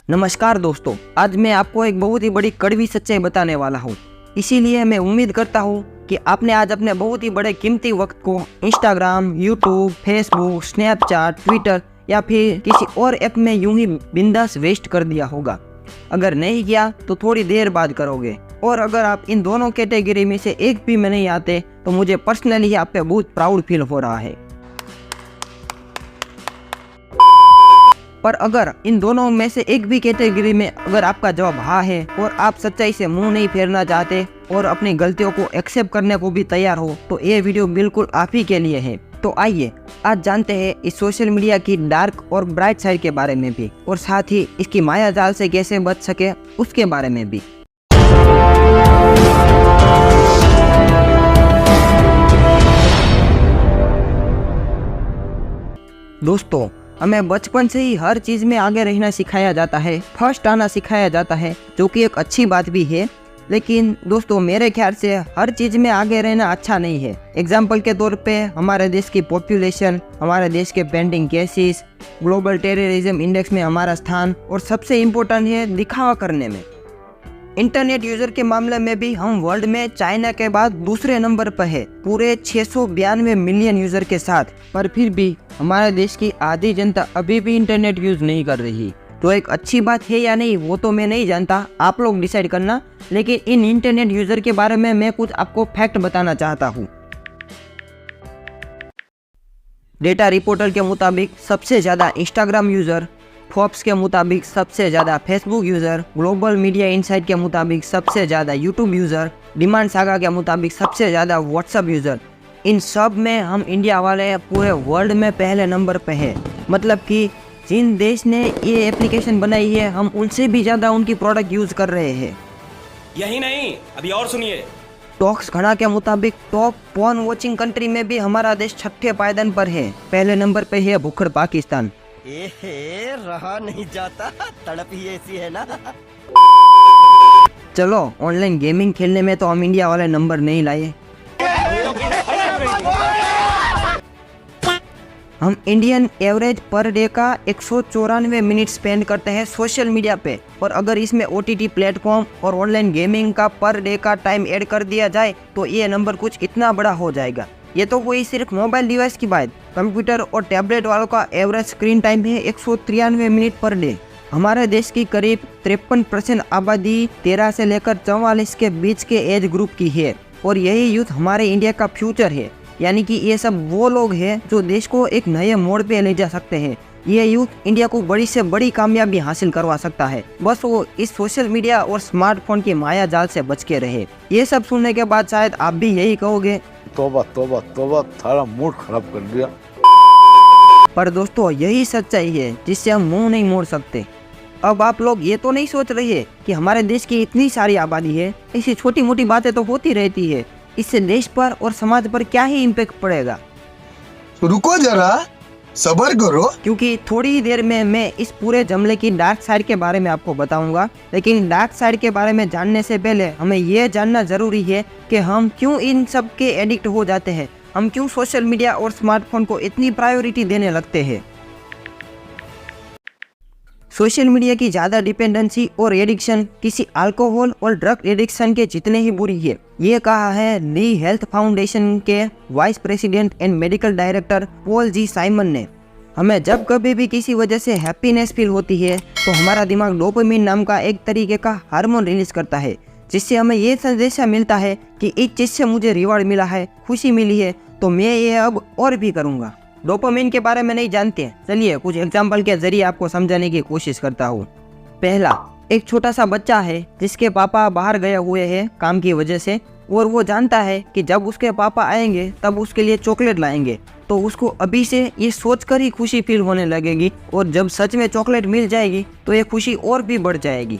नमस्कार दोस्तों, आज मैं आपको एक बहुत ही बड़ी कड़वी सच्चाई बताने वाला हूँ। इसीलिए मैं उम्मीद करता हूँ कि आपने आज अपने बहुत ही बड़े कीमती वक्त को Instagram, YouTube, Facebook, Snapchat, Twitter या फिर किसी और ऐप में यूं ही बिंदास वेस्ट कर दिया होगा। अगर नहीं किया तो थोड़ी देर बाद करोगे, और अगर आप इन दोनों कैटेगरी में से एक भी में नहीं आते तो मुझे पर्सनली आप पे बहुत प्राउड फील हो रहा है। पर अगर इन दोनों में से एक भी कैटेगरी में अगर आपका जवाब हाँ है और आप सच्चाई से मुंह नहीं फेरना चाहते और अपनी गलतियों को एक्सेप्ट करने को भी तैयार हो, तो ये वीडियो बिल्कुल आप ही के लिए है। तो आइए आज जानते हैं इस सोशल मीडिया की डार्क और ब्राइट साइड के बारे में भी, और साथ ही इसकी माया जाल से कैसे बच सके उसके बारे में भी। दोस्तों, हमें बचपन से ही हर चीज में आगे रहना सिखाया जाता है, फर्स्ट आना सिखाया जाता है, जो कि एक अच्छी बात भी है। लेकिन दोस्तों, मेरे ख्याल से हर चीज में आगे रहना अच्छा नहीं है। एग्जाम्पल के तौर पे हमारे देश की पॉपुलेशन, हमारे देश के pending cases, global terrorism index में हमारा स्थान, और सबसे इम्पोर्टेंट है दिखावा करने में। इंटरनेट यूजर के मामले में भी हम वर्ल्ड में चाइना के बाद दूसरे नंबर पर है, पूरे 692 मिलियन यूजर के साथ। पर फिर भी हमारे देश की आधी जनता अभी भी इंटरनेट यूज नहीं कर रही। तो एक अच्छी बात है या नहीं वो तो मैं नहीं जानता, आप लोग डिसाइड करना। लेकिन इन इंटरनेट यूजर के बारे में मैं कुछ आपको फैक्ट बताना चाहता हूँ। डेटा रिपोर्टर के मुताबिक सबसे ज्यादा इंस्टाग्राम यूजर, फोर्ब्स के मुताबिक सबसे ज़्यादा Facebook user, global media insight के मुताबिक सबसे ज़्यादा यूट्यूब यूज़र, डिमांड सागा के मुताबिक सबसे ज़्यादा व्हाट्सअप यूज़र। इन सब में हम इंडिया वाले पूरे वर्ल्ड में पहले नंबर पे हैं। मतलब कि जिन देश ने ये एप्लीकेशन बनाई है, हम उनसे भी ज़्यादा उनकी प्रोडक्ट यूज़ कर रहे हैं। यही नहीं, अभी और सुनिए। टॉक्स घना के मुताबिक टॉप पोर्न वॉचिंग कंट्री में भी हमारा देश छठे पायदान पर है। पहले नंबर पे है भुक्खड़ पाकिस्तान। रहा नहीं जाता, तड़प ही ऐसी है ना। चलो, ऑनलाइन गेमिंग खेलने में तो हम इंडिया वाले नंबर नहीं लाए। हम इंडियन एवरेज पर डे का 194 मिनट स्पेंड करते हैं सोशल मीडिया पे, और अगर इसमें OTT प्लेटफॉर्म और ऑनलाइन गेमिंग का पर डे का टाइम ऐड कर दिया जाए तो ये नंबर कुछ इतना बड़ा हो जाएगा। ये तो कोई सिर्फ मोबाइल डिवाइस की बात, कंप्यूटर और टैबलेट वालों का एवरेज स्क्रीन टाइम है 193 मिनट पर डे। हमारे देश की करीब 53% आबादी 13 से लेकर 44 के बीच के एज ग्रुप की है, और यही यूथ हमारे इंडिया का फ्यूचर है। यानी कि ये सब वो लोग हैं जो देश को एक नए मोड़ पे ले जा सकते हैं। ये यूथ इंडिया को बड़ी से बड़ी कामयाबी हासिल करवा सकता है, बस वो इस सोशल मीडिया और स्मार्टफोन की माया जाल से बच के रहे। ये सब सुनने के बाद शायद आप भी यही कहोगे, तौबा तौबा तौबा, सारा मूड खराब कर दिया। पर दोस्तों, यही सच्चाई है जिससे हम मुंह नहीं मोड़ सकते। अब आप लोग ये तो नहीं सोच रहे कि हमारे देश की इतनी सारी आबादी है, ऐसी छोटी मोटी बातें तो होती रहती है, इससे देश पर और समाज पर क्या ही इम्पैक्ट पड़ेगा। रुको जरा, सब्र करो, क्योंकि थोड़ी ही देर में मैं इस पूरे जमले की डार्क साइड के बारे में आपको बताऊंगा। लेकिन डार्क साइड के बारे में जानने से पहले हमें यह जानना जरूरी है कि हम क्यों इन सब के एडिक्ट हो जाते हैं, हम क्यों सोशल मीडिया और स्मार्टफोन को इतनी प्रायोरिटी देने लगते हैं। सोशल मीडिया की ज़्यादा डिपेंडेंसी और एडिक्शन किसी अल्कोहल और ड्रग एडिक्शन के जितने ही बुरी है। ये कहा है ली हेल्थ फाउंडेशन के vice president and medical director Paul G Simon ने। हमें जब कभी भी किसी वजह से हैप्पीनेस फील होती है तो हमारा दिमाग डोपामिन नाम का एक तरीके का हार्मोन रिलीज करता है, जिससे हमें ये संदेशा मिलता है कि इस चीज़ से मुझे रिवॉर्ड मिला है, खुशी मिली है, तो मैं ये अब और भी करूँगा। डोपामिन के बारे में नहीं जानते हैं, चलिए कुछ एग्जाम्पल के जरिए आपको समझाने की कोशिश करता हूँ। पहला, एक छोटा सा बच्चा है जिसके पापा बाहर गए हुए हैं काम की वजह से, और वो जानता है कि जब उसके पापा आएंगे तब उसके लिए चॉकलेट लाएंगे, तो उसको अभी से ये सोचकर ही खुशी फील होने लगेगी, और जब सच में चॉकलेट मिल जाएगी तो ये खुशी और भी बढ़ जाएगी।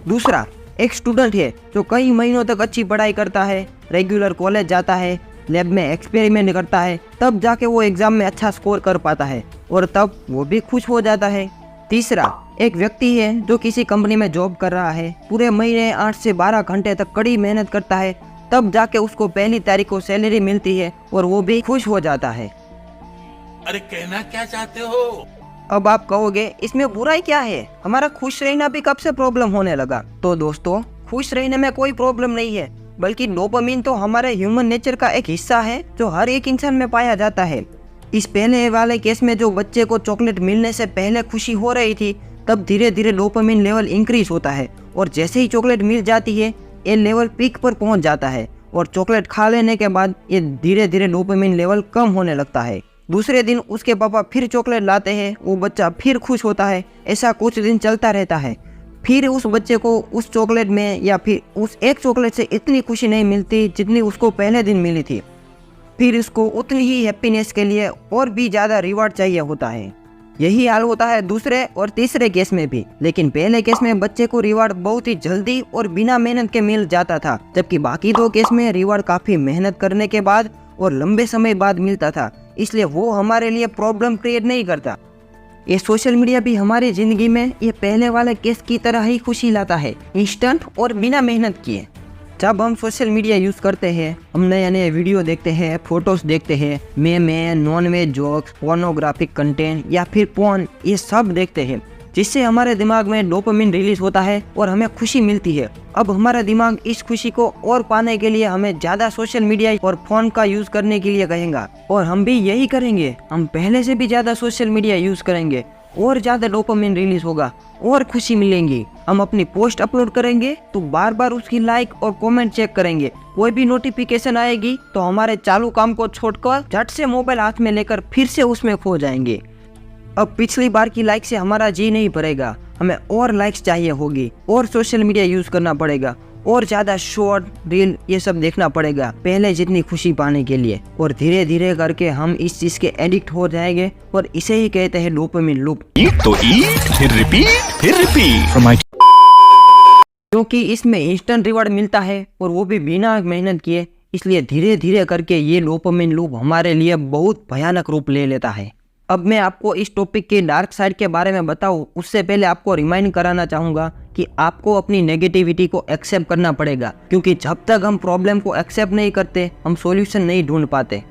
दूसरा, एक स्टूडेंट है जो कई महीनों तक अच्छी पढ़ाई करता है, रेगुलर कॉलेज जाता है, लैब में एक्सपेरिमेंट करता है, तब जाके वो एग्जाम में अच्छा स्कोर कर पाता है, और तब वो भी खुश हो जाता है। तीसरा, एक व्यक्ति है जो किसी कंपनी में जॉब कर रहा है, पूरे महीने 8 से 12 घंटे तक कड़ी मेहनत करता है, तब जाके उसको पहली तारीख को सैलरी मिलती है और वो भी खुश हो जाता है। अरे कहना क्या चाहते हो? अब आप कहोगे इसमें बुराई क्या है, हमारा खुश रहना भी कब से प्रॉब्लम होने लगा। तो दोस्तों, खुश रहने में कोई प्रॉब्लम नहीं है, बल्कि डोपामिन तो हमारे ह्यूमन नेचर का एक हिस्सा है जो हर एक इंसान में पाया जाता है। इस पहले वाले केस में जो बच्चे को चॉकलेट मिलने से पहले खुशी हो रही थी, तब धीरे धीरे डोपामिन लेवल इंक्रीज होता है और जैसे ही चॉकलेट मिल जाती है ये लेवल पीक पर पहुंच जाता है और चॉकलेट खा लेने के बाद ये धीरे धीरे डोपामिन लेवल कम होने लगता है। दूसरे दिन उसके पापा फिर चॉकलेट लाते हैं, वो बच्चा फिर खुश होता है। ऐसा कुछ दिन चलता रहता है। फिर उस बच्चे को उस चॉकलेट में या फिर उस एक चॉकलेट से इतनी खुशी नहीं मिलती जितनी उसको पहले दिन मिली थी। फिर उसको उतनी ही हैप्पीनेस के लिए और भी ज़्यादा रिवार्ड चाहिए होता है। यही हाल होता है दूसरे और तीसरे केस में भी, लेकिन पहले केस में बच्चे को रिवार्ड बहुत ही जल्दी और बिना मेहनत के मिल जाता था, जबकि बाकी दो केस में रिवार्ड काफ़ी मेहनत करने के बाद और लंबे समय बाद मिलता था, इसलिए वो हमारे लिए प्रॉब्लम क्रिएट नहीं करता। ये सोशल मीडिया भी हमारी ज़िंदगी में ये पहले वाले केस की तरह ही खुशी लाता है, इंस्टेंट और बिना मेहनत किए। जब हम सोशल मीडिया यूज़ करते हैं, हम नए नए वीडियो देखते हैं, फोटोज़ देखते हैं, में non veg jokes, pornographic content या फिर पोर्न, ये सब देखते हैं, जिससे हमारे दिमाग में डोपामिन रिलीज होता है और हमें खुशी मिलती है। अब हमारा दिमाग इस खुशी को और पाने के लिए हमें ज़्यादा सोशल मीडिया और फ़ोन का यूज़ करने के लिए कहेगा, और हम भी यही करेंगे। हम पहले से भी ज़्यादा सोशल मीडिया यूज़ करेंगे और ज़्यादा डोपामिन रिलीज होगा और खुशी मिलेंगी। हम अपनी पोस्ट अपलोड करेंगे तो बार बार उसकी लाइक और कमेंट चेक करेंगे। कोई भी नोटिफिकेशन आएगी तो हमारे चालू काम को छोड़कर झट से मोबाइल हाथ में लेकर फिर से उसमें खो जाएंगे। अब पिछली बार की लाइक से हमारा जी नहीं भरेगा, हमें और लाइक्स चाहिए होगी और सोशल मीडिया यूज़ करना पड़ेगा और ज़्यादा शॉर्ट रील ये सब देखना पड़ेगा पहले जितनी खुशी पाने के लिए, और धीरे धीरे करके हम इस चीज़ के एडिक्ट हो जाएंगे और इसे ही कहते हैं डोपामिन लूप। तो ईट फिर रिपीट क्योंकि इसमें इंस्टेंट रिवार्ड मिलता है और वो भी बिना मेहनत किए, इसलिए धीरे धीरे करके ये डोपामिन लूप हमारे लिए बहुत भयानक रूप ले लेता है। अब मैं आपको इस टॉपिक के डार्क साइड के बारे में बताऊं, उससे पहले आपको रिमाइंड कराना चाहूँगा कि आपको अपनी नेगेटिविटी को एक्सेप्ट करना पड़ेगा, क्योंकि जब तक हम प्रॉब्लम को एक्सेप्ट नहीं करते हम सॉल्यूशन नहीं ढूंढ पाते।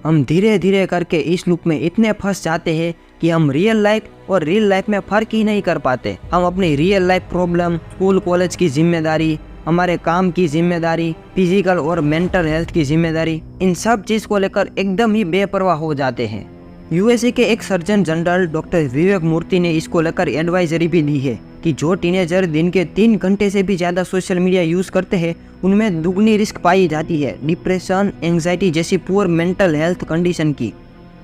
हम धीरे धीरे करके इस लूप में इतने फंस जाते हैं कि हम रियल लाइफ और रियल लाइफ में फ़र्क ही नहीं कर पाते। हम अपनी real life problem, school college की जिम्मेदारी, हमारे काम की जिम्मेदारी, फिजिकल और मेंटल हेल्थ की जिम्मेदारी, इन सब चीज़ को लेकर एकदम ही बेपरवाह हो जाते हैं। यूएसए के एक सर्जन जनरल डॉक्टर विवेक मूर्ति ने इसको लेकर एडवाइजरी भी दी है कि जो टीनेजर दिन के 3 घंटे से भी ज़्यादा सोशल मीडिया यूज़ करते हैं उनमें दुगनी रिस्क पाई जाती है डिप्रेशन, एंग्जाइटी जैसी पुअर मेंटल हेल्थ कंडीशन की।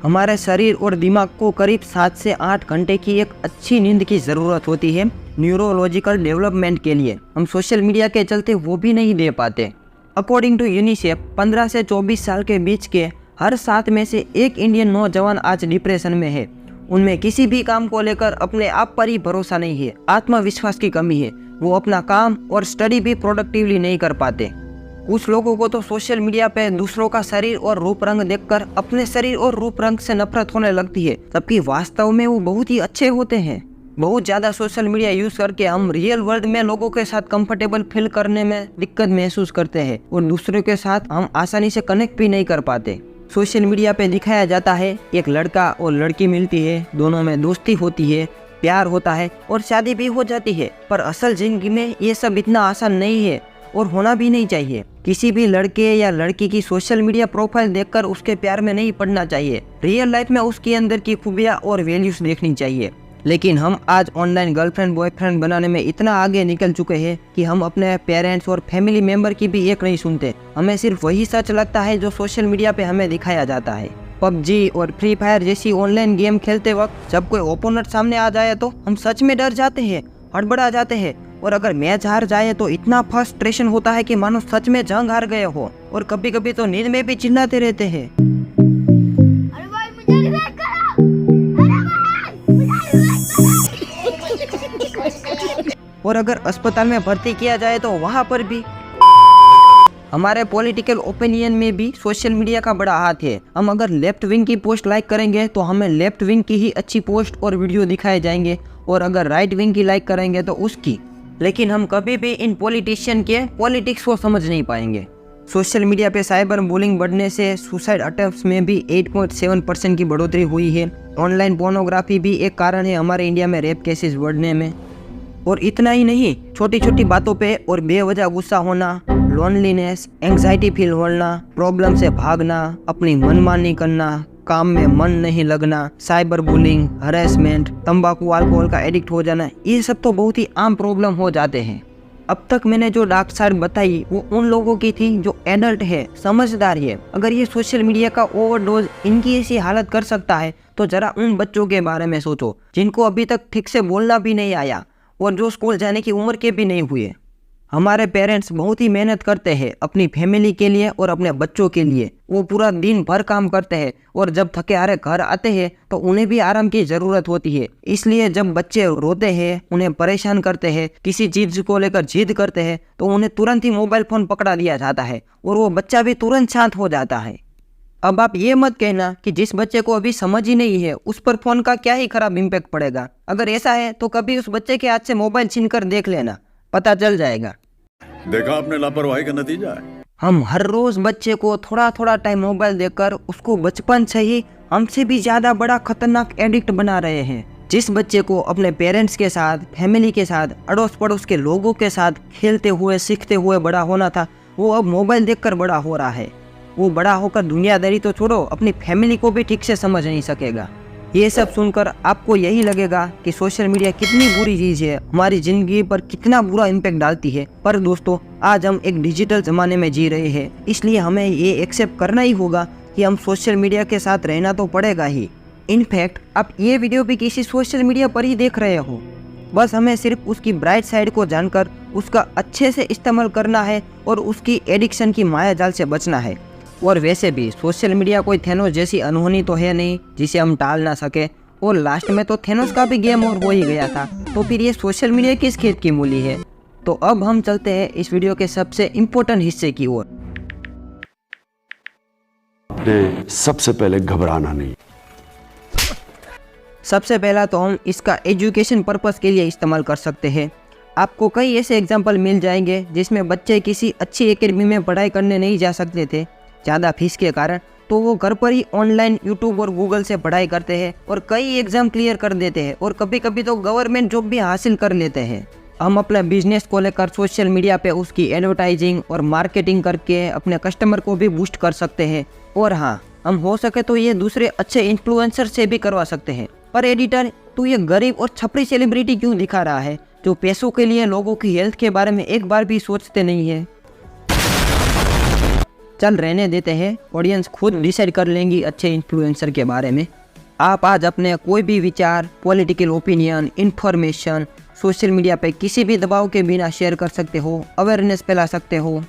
हमारे शरीर और दिमाग को करीब 7 से 8 घंटे की एक अच्छी नींद की ज़रूरत होती है न्यूरोलॉजिकल डेवलपमेंट के लिए। हम सोशल मीडिया के चलते वो भी नहीं दे पाते। अकॉर्डिंग टू यूनिसेफ 15 से 24 साल के बीच के हर 7 में से 1 इंडियन नौजवान आज डिप्रेशन में है। उनमें किसी भी काम को लेकर अपने आप पर ही भरोसा नहीं है, आत्मविश्वास की कमी है, वो अपना काम और स्टडी भी प्रोडक्टिवली नहीं कर पाते। कुछ लोगों को तो सोशल मीडिया पे दूसरों का शरीर और रूप रंग देखकर अपने शरीर और रूप रंग से नफरत होने लगती है, जबकि वास्तव में वो बहुत ही अच्छे होते हैं। बहुत ज़्यादा सोशल मीडिया यूज़ करके हम रियल वर्ल्ड में लोगों के साथ कंफर्टेबल फील करने में दिक्कत महसूस करते हैं और दूसरों के साथ हम आसानी से कनेक्ट भी नहीं कर पाते। सोशल मीडिया पे दिखाया जाता है एक लड़का और लड़की मिलती है, दोनों में दोस्ती होती है, प्यार होता है और शादी भी हो जाती है, पर असल जिंदगी में ये सब इतना आसान नहीं है और होना भी नहीं चाहिए। किसी भी लड़के या लड़की की सोशल मीडिया प्रोफाइल देखकर उसके प्यार में नहीं पड़ना चाहिए। रियल लाइफ में उसके अंदर की खूबियाँ और वैल्यूज देखनी चाहिए। लेकिन हम आज ऑनलाइन गर्लफ्रेंड बॉयफ्रेंड बनाने में इतना आगे निकल चुके हैं कि हम अपने पेरेंट्स और फैमिली मेंबर की भी एक नहीं सुनते। हमें सिर्फ वही सच लगता है जो सोशल मीडिया पे हमें दिखाया जाता है। पबजी और फ्री फायर जैसी ऑनलाइन गेम खेलते वक्त जब कोई ओपोनेंट सामने आ जाए तो हम सच में डर जाते हैं, हड़बड़ा जाते हैं, और अगर मैच हार जाए तो इतना फ्रस्ट्रेशन होता है कि मानो सच में जंग हार गए हो, और कभी कभी तो नींद में भी चिल्लाते रहते हैं। अरे भाई मुझे रिवाइव करो, अरे भाई मुझे रिवाइव करो। और अगर अस्पताल में भर्ती किया जाए तो वहाँ पर भी हमारे पॉलिटिकल ओपिनियन में भी सोशल मीडिया का बड़ा हाथ है। हम अगर लेफ्ट विंग की पोस्ट लाइक करेंगे तो हमें लेफ्ट विंग की ही अच्छी पोस्ट और वीडियो दिखाए जाएंगे, और अगर राइट विंग की लाइक करेंगे तो उसकी। लेकिन हम कभी भी इन पॉलिटिशियन के पॉलिटिक्स को समझ नहीं पाएंगे। सोशल मीडिया पे साइबर बुलिंग बढ़ने से सुसाइड अटेम्प्ट्स में भी 8.7% की बढ़ोतरी हुई है। ऑनलाइन पोर्नोग्राफी भी एक कारण है हमारे इंडिया में रेप केसेस बढ़ने में। और इतना ही नहीं, छोटी छोटी बातों पे और बेवजह गुस्सा होना, लोनलीनेस, एंग्जाइटी फील होना, प्रॉब्लम से भागना, अपनी मनमानी करना, काम में मन नहीं लगना, साइबर बुलिंग, हरेसमेंट, तंबाकू अल्कोहल का एडिक्ट हो जाना, ये सब तो बहुत ही आम प्रॉब्लम हो जाते हैं। अब तक मैंने जो डार्क साइड बताई वो उन लोगों की थी जो एडल्ट है, समझदार है। अगर ये सोशल मीडिया का ओवरडोज इनकी ऐसी हालत कर सकता है तो जरा उन बच्चों के बारे में सोचो जिनको अभी तक ठीक से बोलना भी नहीं आया और जो स्कूल जाने की उम्र के भी नहीं हुए। हमारे पेरेंट्स बहुत ही मेहनत करते हैं अपनी फैमिली के लिए और अपने बच्चों के लिए। वो पूरा दिन भर काम करते हैं और जब थके हारे घर आते हैं तो उन्हें भी आराम की ज़रूरत होती है। इसलिए जब बच्चे रोते हैं, उन्हें परेशान करते हैं, किसी चीज़ को लेकर जिद करते हैं तो उन्हें तुरंत ही मोबाइल फ़ोन पकड़ा दिया जाता है और वो बच्चा भी तुरंत शांत हो जाता है। अब आप ये मत कहना कि जिस बच्चे को अभी समझ ही नहीं है उस पर फ़ोन का क्या ही खराब इम्पैक्ट पड़ेगा। अगर ऐसा है तो कभी उस बच्चे के हाथ से मोबाइल छीन कर देख लेना, पता चल जाएगा। देखा आपने लापरवाही का नतीजा है। हम हर रोज बच्चे को थोड़ा थोड़ा टाइम मोबाइल देकर उसको बचपन से ही हमसे भी ज्यादा बड़ा खतरनाक एडिक्ट बना रहे हैं। जिस बच्चे को अपने पेरेंट्स के साथ, फैमिली के साथ, अड़ोस पड़ोस के लोगों के साथ खेलते हुए सीखते हुए बड़ा होना था, वो अब मोबाइल देखकर बड़ा हो रहा है। वो बड़ा होकर दुनियादारी तो छोड़ो, अपनी फैमिली को भी ठीक से समझ नहीं सकेगा। ये सब सुनकर आपको यही लगेगा कि सोशल मीडिया कितनी बुरी चीज़ है, हमारी ज़िंदगी पर कितना बुरा इम्पैक्ट डालती है। पर दोस्तों, आज हम एक डिजिटल ज़माने में जी रहे हैं, इसलिए हमें ये एक्सेप्ट करना ही होगा कि हम सोशल मीडिया के साथ रहना तो पड़ेगा ही। इनफैक्ट आप ये वीडियो भी किसी सोशल मीडिया पर ही देख रहे हो, बस हमें सिर्फ उसकी ब्राइट साइड को जानकर उसका अच्छे से इस्तेमाल करना है और उसकी एडिक्शन की माया जाल से बचना है। और वैसे भी सोशल मीडिया कोई थेनोस जैसी अनहोनी तो है नहीं जिसे हम टाल ना सके। और लास्ट में तो थेनोस का भी गेम और हो ही गया था, तो फिर ये सोशल मीडिया किस खेत की मूली है। तो अब हम चलते हैं इस वीडियो के सबसे इम्पोर्टेंट हिस्से की ओर। सबसे पहले घबराना नहीं। सबसे पहला तो हम इसका एजुकेशन पर्पस के लिए इस्तेमाल कर सकते हैं। आपको कई ऐसे एग्जाम्पल मिल जाएंगे जिसमें बच्चे किसी अच्छी एकेडमी में पढ़ाई करने नहीं जा सकते थे ज़्यादा फीस के कारण, तो वो घर पर ही ऑनलाइन यूट्यूब और गूगल से पढ़ाई करते हैं और कई एग्जाम क्लियर कर देते हैं और कभी कभी तो गवर्नमेंट जॉब भी हासिल कर लेते हैं। हम अपने बिजनेस को लेकर सोशल मीडिया पे उसकी एडवर्टाइजिंग और मार्केटिंग करके अपने कस्टमर को भी बूस्ट कर सकते हैं। और हाँ, हम हो सके तो ये दूसरे अच्छे इन्फ्लुएंसर से भी करवा सकते हैं। पर एडिटर, तू ये गरीब और छपरी सेलिब्रिटी क्यों दिखा रहा है जो पैसों के लिए लोगों की हेल्थ के बारे में एक बार भी सोचते नहीं है? चल रहने देते हैं, ऑडियंस खुद डिसाइड कर लेंगी अच्छे इन्फ्लुएंसर के बारे में। आप आज अपने कोई भी विचार, political opinion, information social media पे किसी भी दबाव के बिना शेयर कर सकते हो, अवेयरनेस फैला सकते हो।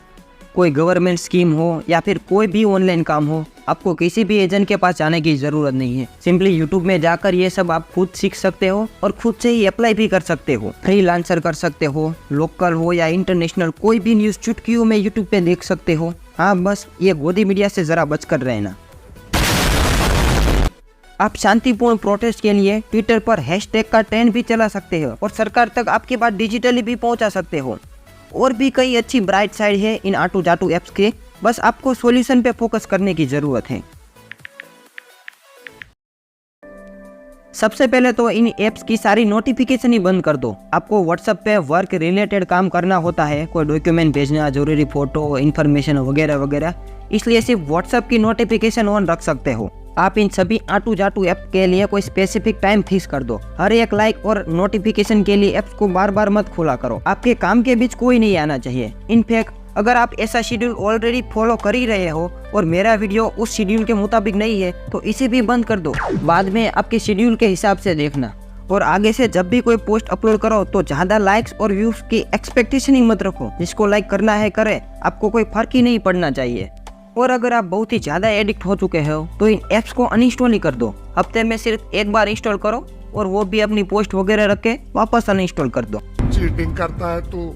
कोई गवर्नमेंट स्कीम हो या फिर कोई भी ऑनलाइन काम हो, आपको किसी भी एजेंट के पास जाने की ज़रूरत नहीं है। सिंपली यूट्यूब में जाकर ये सब आप खुद सीख सकते हो और खुद से ही अप्लाई भी कर सकते हो। फ्रीलांसर कर सकते हो, लोकल हो या इंटरनेशनल, कोई भी न्यूज़ चुटकियों में यूट्यूब पे देख सकते हो। हाँ, बस ये गोदी मीडिया से ज़रा बचकर रहना। आप शांतिपूर्ण प्रोटेस्ट के लिए ट्विटर पर हैशटैग का ट्रेंड भी चला सकते हो और सरकार तक आपकी बात डिजिटली भी पहुंचा सकते हो। और भी कई अच्छी ब्राइट साइड है इन आटू जाटू ऐप्स के, बस आपको सॉल्यूशन पे फोकस करने की ज़रूरत है। सबसे पहले तो इन ऐप्स की सारी नोटिफिकेशन ही बंद कर दो। आपको व्हाट्सएप पे वर्क रिलेटेड काम करना होता है, कोई डॉक्यूमेंट भेजना, जरूरी फोटो, इन्फॉर्मेशन वगैरह वगैरह, इसलिए सिर्फ व्हाट्सएप की नोटिफिकेशन ऑन रख सकते हो। आप इन सभी आटू जाटू ऐप के लिए कोई स्पेसिफिक टाइम फिक्स कर दो। हर एक लाइक और नोटिफिकेशन के लिए ऐप्स को बार बार मत खोला करो। आपके काम के बीच कोई नहीं आना चाहिए। इनफैक्ट अगर आप ऐसा शेड्यूल ऑलरेडी फॉलो कर ही रहे हो और मेरा वीडियो उस शेड्यूल के मुताबिक नहीं है तो इसे भी बंद कर दो। बाद में आपके शेड्यूल के हिसाब से देखना। और आगे से जब भी कोई पोस्ट अपलोड करो तो ज़्यादा लाइक्स और व्यूज की एक्सपेक्टेशन ही मत रखो। जिसको लाइक करना है करे, आपको कोई फर्क ही नहीं पड़ना चाहिए। और अगर आप बहुत ही ज़्यादा एडिक्ट हो चुके हो तो इन ऐप्स को अनइंस्टॉल ही कर दो। हफ्ते में सिर्फ एक बार इंस्टॉल करो और वो भी अपनी पोस्ट वगैरह रख के वापस अनइंस्टॉल कर दो। चीटिंग करता है तू,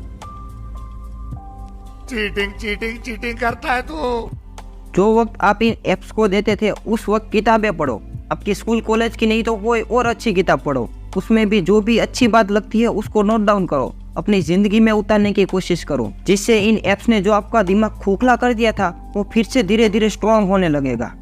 चीटिंग करता है तू। जो वक्त आप इन ऐप्स को देते थे उस वक्त किताबें पढ़ो। आपकी स्कूल कॉलेज की नहीं तो कोई और अच्छी किताब पढ़ो। उसमें भी जो भी अच्छी बात लगती है उसको नोट डाउन करो अपनी जिंदगी में उतारने की कोशिश करो, जिससे इन ऐप्स ने जो आपका दिमाग खोखला कर दिया था वो फिर से धीरे धीरे स्ट्रांग होने लगेगा।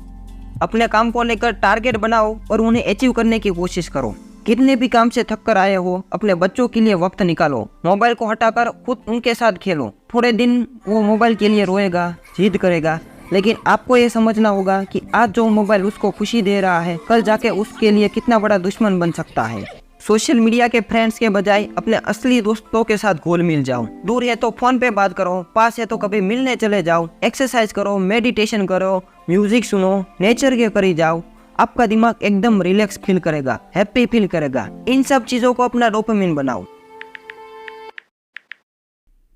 अपने काम को लेकर टारगेट बनाओ और उन्हें अचीव करने की कोशिश करो। कितने भी काम से थक कर आए हो, अपने बच्चों के लिए वक्त निकालो। मोबाइल को हटाकर खुद उनके साथ खेलो। थोड़े दिन वो मोबाइल के लिए रोएगा, जिद करेगा, लेकिन आपको ये समझना होगा कि आज जो मोबाइल उसको खुशी दे रहा है, कल जाके उसके लिए कितना बड़ा दुश्मन बन सकता है। सोशल मीडिया के फ्रेंड्स के बजाय अपने असली दोस्तों के साथ घुल मिल जाओ। दूर है तो फोन पे बात करो, पास है तो कभी मिलने चले जाओ। एक्सरसाइज करो, मेडिटेशन करो, म्यूजिक सुनो, नेचर के करीब जाओ। आपका दिमाग एकदम रिलैक्स फील करेगा, हैप्पी फील करेगा। इन सब चीज़ों को अपना डोपामिन बनाओ।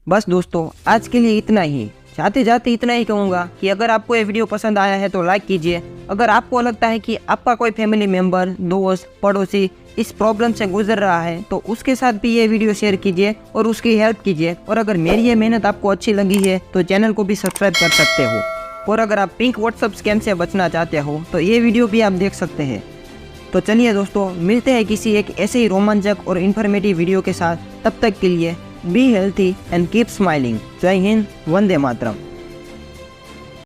बस दोस्तों, आज के लिए इतना ही। जाते जाते इतना ही कहूँगा कि अगर आपको ये वीडियो पसंद आया है तो लाइक कीजिए। अगर आपको लगता है कि आपका कोई फैमिली मेम्बर, दोस्त, पड़ोसी इस प्रॉब्लम से गुजर रहा है तो उसके साथ भी ये वीडियो शेयर कीजिए और उसकी हेल्प कीजिए। और अगर मेरी ये मेहनत आपको अच्छी लगी है तो चैनल को भी सब्सक्राइब कर सकते हो। और अगर आप पिंक व्हाट्सएप स्कैम से बचना चाहते हो तो ये वीडियो भी आप देख सकते हैं। तो चलिए दोस्तों, मिलते हैं किसी एक ऐसे ही रोमांचक और इन्फॉर्मेटिव वीडियो के साथ। तब तक के लिए be healthy and keep smiling. जय हिंद, वंदे मातरम।